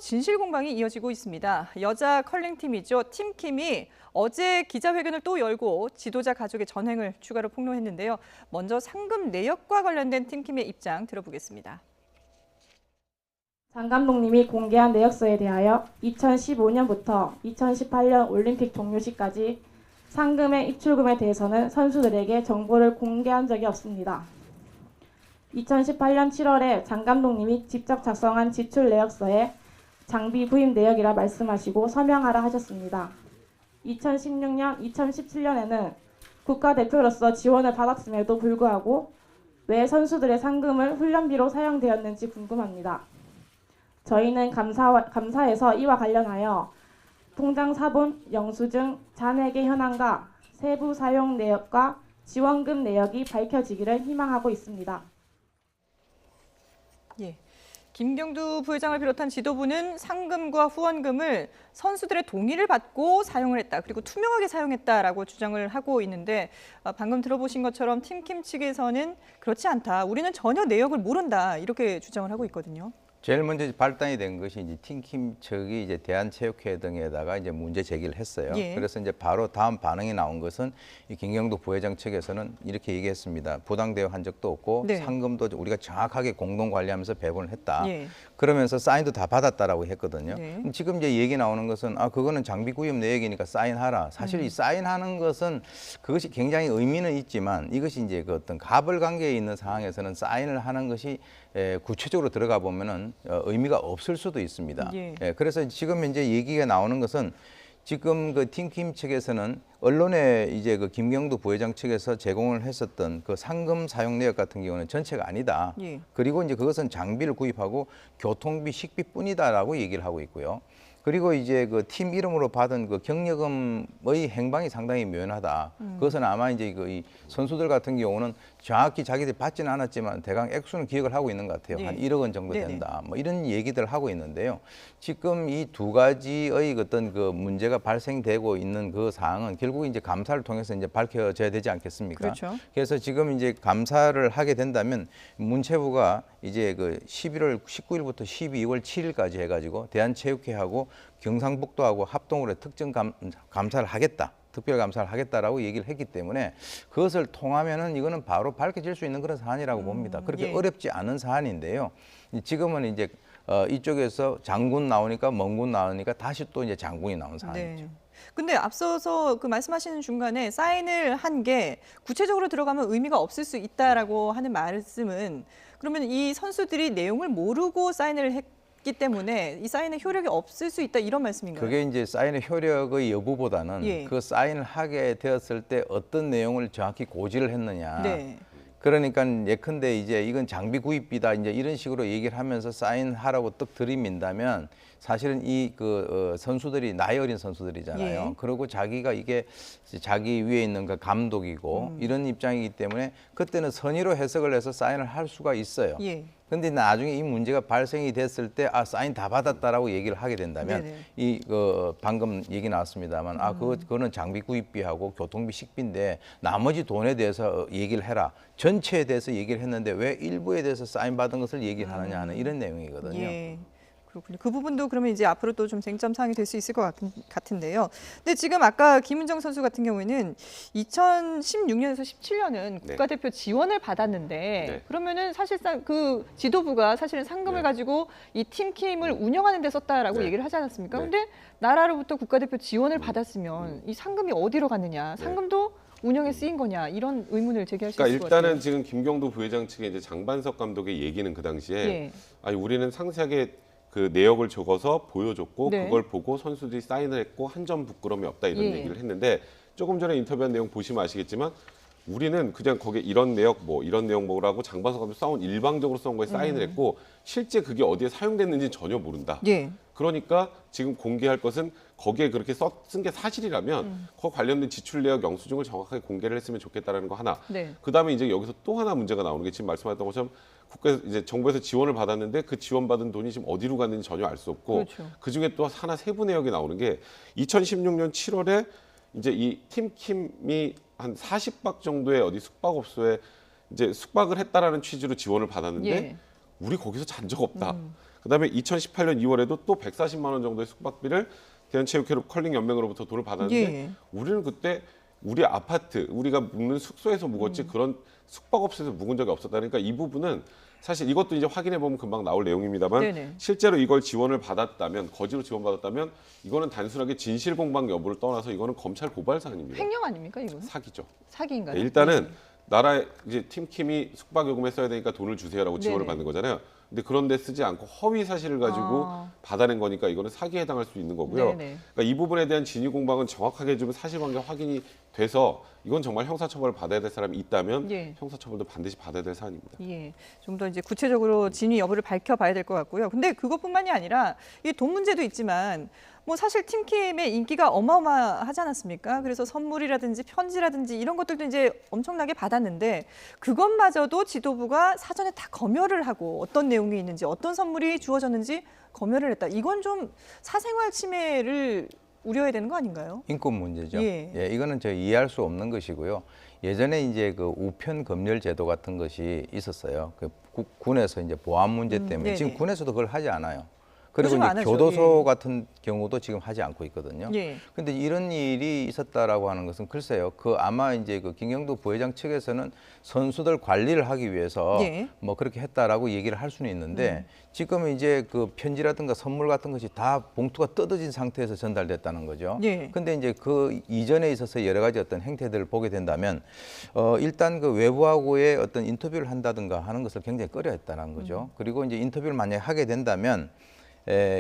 진실 공방이 이어지고 있습니다. 여자 컬링팀이죠. 팀킴이 어제 기자회견을 또 열고 지도자 가족의 전횡을 추가로 폭로했는데요. 먼저 상금 내역과 관련된 팀킴의 입장 들어보겠습니다. 장 감독님이 공개한 내역서에 대하여 2015년부터 2018년 올림픽 종료시까지 상금의 입출금에 대해서는 선수들에게 정보를 공개한 적이 없습니다. 2018년 7월에 장 감독님이 직접 작성한 지출 내역서에 장비 구입 내역이라 말씀하시고 서명하라 하셨습니다. 2016년, 2017년에는 국가대표로서 지원을 받았음에도 불구하고 왜 선수들의 상금을 훈련비로 사용되었는지 궁금합니다. 저희는 감사에서 이와 관련하여 통장 사본, 영수증, 잔액의 현황과 세부 사용 내역과 지원금 내역이 밝혀지기를 희망하고 있습니다. 예. 김경두 부회장을 비롯한 지도부는 상금과 후원금을 선수들의 동의를 받고 사용을 했다. 그리고 투명하게 사용했다라고 주장을 하고 있는데 방금 들어보신 것처럼 팀킴 측에서는 그렇지 않다. 우리는 전혀 내역을 모른다. 이렇게 주장을 하고 있거든요. 제일 먼저 발단이 된 것이 이제 팀킴 측이 이제 대한체육회 등에다가 이제 문제 제기를 했어요. 예. 그래서 이제 바로 다음 반응이 나온 것은 이 김경두 부회장 측에서는 이렇게 얘기했습니다. 부당 대우한 적도 없고 네. 상금도 우리가 정확하게 공동 관리하면서 배분을 했다. 예. 그러면서 사인도 다 받았다라고 했거든요. 네. 지금 이제 얘기 나오는 것은 그거는 장비 구입 내역이니까 사인하라. 사실 이 사인하는 것은 그것이 굉장히 의미는 있지만 이것이 이제 그 어떤 갑을 관계에 있는 상황에서는 사인을 하는 것이 구체적으로 들어가 보면은 의미가 없을 수도 있습니다. 예. 그래서 지금 이제 얘기가 나오는 것은 지금 그 팀킴 측에서는 언론에 이제 그 김경두 부회장 측에서 제공을 했었던 그 상금 사용 내역 같은 경우는 전체가 아니다. 예. 그리고 이제 그것은 장비를 구입하고 교통비, 식비뿐이다라고 얘기를 하고 있고요. 그리고 이제 그 팀 이름으로 받은 그 격려금의 행방이 상당히 묘연하다. 그것은 아마 이제 이 선수들 같은 경우는 정확히 자기들이 받지는 않았지만 대강 액수는 기억을 하고 있는 것 같아요. 네. 한 1억 원 정도 네네. 된다. 뭐 이런 얘기들 하고 있는데요. 지금 이 두 가지의 어떤 그 문제가 발생되고 있는 그 사항은 결국 이제 감사를 통해서 이제 밝혀져야 되지 않겠습니까? 그렇죠. 그래서 지금 이제 감사를 하게 된다면 문체부가 이제 그 11월 19일부터 12월 7일까지 해가지고 대한체육회하고 경상북도하고 합동으로 특정 감사를 하겠다. 특별 감사를 하겠다라고 얘기를 했기 때문에 그것을 통하면은 이거는 바로 밝혀질 수 있는 그런 사안이라고 봅니다. 그렇게 예. 어렵지 않은 사안인데요. 지금은 이제 이쪽에서 장군 나오니까 멍군 나오니까 다시 또 이제 장군이 나온 사안이죠. 네. 근데 앞서서 그 말씀하시는 중간에 사인을 한 게 구체적으로 들어가면 의미가 없을 수 있다라고 하는 말씀은 그러면 이 선수들이 내용을 모르고 사인을 했기 때문에 이 사인의 효력이 없을 수 있다 이런 말씀인가요? 그게 이제 사인의 효력의 여부보다는 예. 그 사인을 하게 되었을 때 어떤 내용을 정확히 고지를 했느냐. 네. 그러니까 예컨대 이제 이건 장비 구입비다 이제 이런 식으로 얘기를 하면서 사인하라고 떡 들이민다면 사실은 이 선수들이 나이 어린 선수들이잖아요. 예. 그리고 자기가 이게 자기 위에 있는 그 감독이고 이런 입장이기 때문에 그때는 선의로 해석을 해서 사인을 할 수가 있어요. 예. 근데 나중에 이 문제가 발생이 됐을 때 사인 다 받았다라고 얘기를 하게 된다면 네네. 방금 얘기 나왔습니다만 그거는 장비 구입비하고 교통비 식비인데 나머지 돈에 대해서 얘기를 해라. 전체에 대해서 얘기를 했는데 왜 일부에 대해서 사인 받은 것을 얘기를 하느냐 하는 이런 내용이거든요. 예. 그렇군요. 그 부분도 그러면 이제 앞으로 또 좀 쟁점 사항이 될 수 있을 것 같은데요. 근데 지금 아까 김은정 선수 같은 경우에는 2016년에서 17년은 국가대표 지원을 받았는데 그러면은 사실상 그 지도부가 사실은 상금을 가지고 이 팀킴을 운영하는 데 썼다라고 얘기를 하지 않았습니까? 근데 나라로부터 국가대표 지원을 받았으면 이 상금이 어디로 갔느냐? 상금도 운영에 쓰인 거냐? 이런 의문을 제기할 수 있을 것 같아요. 일단은 지금 김경두 부회장 측의 이제 장반석 감독의 얘기는 그 당시에 아니 우리는 상세하게 그 내역을 적어서 보여줬고 그걸 보고 선수들이 사인을 했고 한 점 부끄러움이 없다 이런 얘기를 했는데 조금 전에 인터뷰한 내용 보시면 아시겠지만 우리는 그냥 거기에 이런 내역 이런 내용 뭐라고 장반석 감독 써온 일방적으로 써온 거에 사인을 했고 실제 그게 어디에 사용됐는지 전혀 모른다. 그러니까 지금 공개할 것은 거기에 그렇게 쓴 게 사실이라면 그 관련된 지출 내역 영수증을 정확하게 공개를 했으면 좋겠다라는 거 하나. 그다음에 이제 여기서 또 하나 문제가 나오는 게 지금 말씀하셨던 것처럼 국가에서 이제 정부에서 지원을 받았는데 그 지원받은 돈이 지금 어디로 갔는지 전혀 알 수 없고 그 중에 또 하나 세부 내역이 나오는 게 2016년 7월에 이제 이 팀킴이 한 40박 정도의 어디 숙박업소에 이제 숙박을 했다라는 취지로 지원을 받았는데 우리 거기서 잔 적 없다. 그다음에 2018년 2월에도 또 140만 원 정도의 숙박비를 대한체육회 컬링 연맹으로부터 돈을 받았는데 예. 우리는 그때 우리 아파트, 우리가 묵는 숙소에서 묵었지 그런 숙박업소에서 묵은 적이 없었다. 그러니까 이 부분은 사실 이것도 이제 확인해 보면 금방 나올 내용입니다만 네네. 실제로 이걸 지원을 받았다면 거지로 지원받았다면 이거는 단순하게 진실 공방 여부를 떠나서 이거는 검찰 고발 사안입니다. 횡령 아닙니까 이거는? 사기죠. 사기인가요? 네, 일단은 나라에 이제 팀킴이 숙박 요금에 써야 되니까 돈을 주세요라고 지원을 네네. 받는 거잖아요. 근데 그런데 쓰지 않고 허위 사실을 가지고 받아낸 거니까 이거는 사기에 해당할 수 있는 거고요. 네네. 그러니까 이 부분에 대한 진위 공방은 정확하게 좀 사실관계 확인이 돼서 이건 정말 형사처벌을 받아야 될 사람이 있다면 예. 형사처벌도 반드시 받아야 될 사안입니다. 예, 좀 더 이제 구체적으로 진위 여부를 밝혀봐야 될 것 같고요. 근데 그것뿐만이 아니라 이 돈 문제도 있지만 뭐 사실 팀킴의 인기가 어마어마하지 않았습니까? 그래서 선물이라든지 편지라든지 이런 것들도 이제 엄청나게 받았는데 그것마저도 지도부가 사전에 다 검열을 하고 어떤 내용이 있는지 어떤 선물이 주어졌는지 검열을 했다. 이건 좀 사생활 침해를 우려해야 되는 거 아닌가요? 인권 문제죠. 예. 예, 이거는 저 이해할 수 없는 것이고요. 예전에 이제 그 우편 검열 제도 같은 것이 있었어요. 그 군에서 이제 보안 문제 때문에 네네. 지금 군에서도 그걸 하지 않아요. 그리고 요즘 이제 안 하죠. 교도소 예. 같은 경우도 지금 하지 않고 있거든요. 예. 근데 이런 일이 있었다라고 하는 것은 글쎄요. 그 아마 이제 그 김경도 부회장 측에서는 선수들 관리를 하기 위해서 예. 뭐 그렇게 했다라고 얘기를 할 수는 있는데 지금 이제 그 편지라든가 선물 같은 것이 다 봉투가 뜯어진 상태에서 전달됐다는 거죠. 예. 근데 이제 그 이전에 있어서 여러 가지 어떤 행태들을 보게 된다면 일단 그 외부하고의 어떤 인터뷰를 한다든가 하는 것을 굉장히 꺼려했다는 거죠. 그리고 이제 인터뷰를 만약에 하게 된다면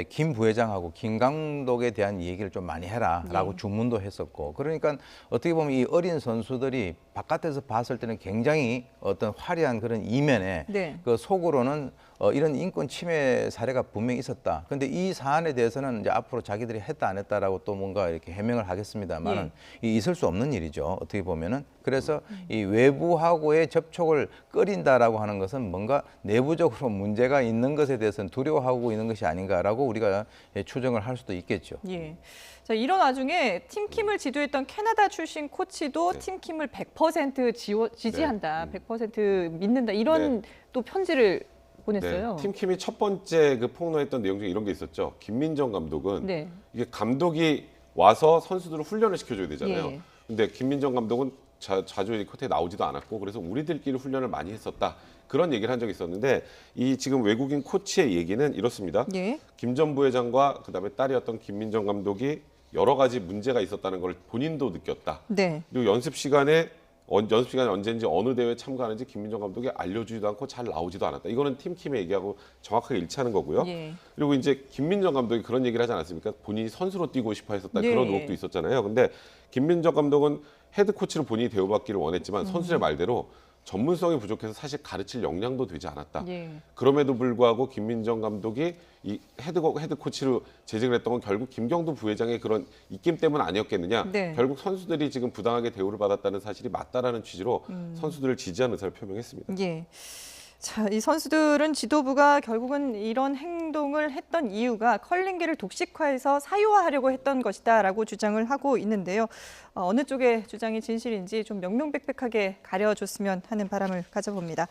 김 부회장하고 김 감독에 대한 얘기를 좀 많이 해라라고 주문도 했었고 그러니까 어떻게 보면 이 어린 선수들이 바깥에서 봤을 때는 굉장히 어떤 화려한 그런 이면에 네. 그 속으로는 이런 인권 침해 사례가 분명히 있었다. 근데 이 사안에 대해서는 이제 앞으로 자기들이 했다 안 했다라고 또 뭔가 이렇게 해명을 하겠습니다만은 있을 수 없는 일이죠. 어떻게 보면은 그래서 이 외부하고의 접촉을 꺼린다라고 하는 것은 뭔가 내부적으로 문제가 있는 것에 대해서는 두려워하고 있는 것이 아닌가라고 우리가 추정을 할 수도 있겠죠. 예. 자, 이런 와중에 팀킴을 지도했던 캐나다 출신 코치도 팀킴을 100% 지지한다, 100% 믿는다 이런 또 편지를 보냈어요. 네, 팀킴이 첫 번째 그 폭로했던 내용 중에 이런 게 있었죠. 김민정 감독은 네. 이게 감독이 와서 선수들을 훈련을 시켜줘야 되잖아요. 예. 근데 김민정 감독은 자주 이 코트에 나오지도 않았고 그래서 우리들끼리 훈련을 많이 했었다. 그런 얘기를 한 적이 있었는데 이 지금 외국인 코치의 얘기는 이렇습니다. 예. 김 전 부회장과 그다음에 딸이었던 김민정 감독이 여러 가지 문제가 있었다는 걸 본인도 느꼈다. 네. 그리고 연습 시간이 언제인지 어느 대회에 참가하는지 김민정 감독이 알려주지도 않고 잘 나오지도 않았다. 이거는 팀킴의 얘기하고 정확하게 일치하는 거고요. 예. 그리고 이제 김민정 감독이 그런 얘기를 하지 않았습니까? 본인이 선수로 뛰고 싶어 했었다. 예. 그런 의혹도 있었잖아요. 근데 김민정 감독은 헤드 코치로 본인이 대우받기를 원했지만 선수의 말대로 전문성이 부족해서 사실 가르칠 역량도 되지 않았다. 예. 그럼에도 불구하고 김민정 감독이 이 헤드 코치로 재직을 했던 건 결국 김경도 부회장의 그런 입김 때문 아니었겠느냐. 네. 결국 선수들이 지금 부당하게 대우를 받았다는 사실이 맞다라는 취지로 선수들을 지지하는 의사를 표명했습니다. 예. 자, 이 선수들은 지도부가 결국은 이런 행동을 했던 이유가 컬링계를 독식화해서 사유화하려고 했던 것이다라고 주장을 하고 있는데요. 어느 쪽의 주장이 진실인지 좀 명명백백하게 가려줬으면 하는 바람을 가져봅니다.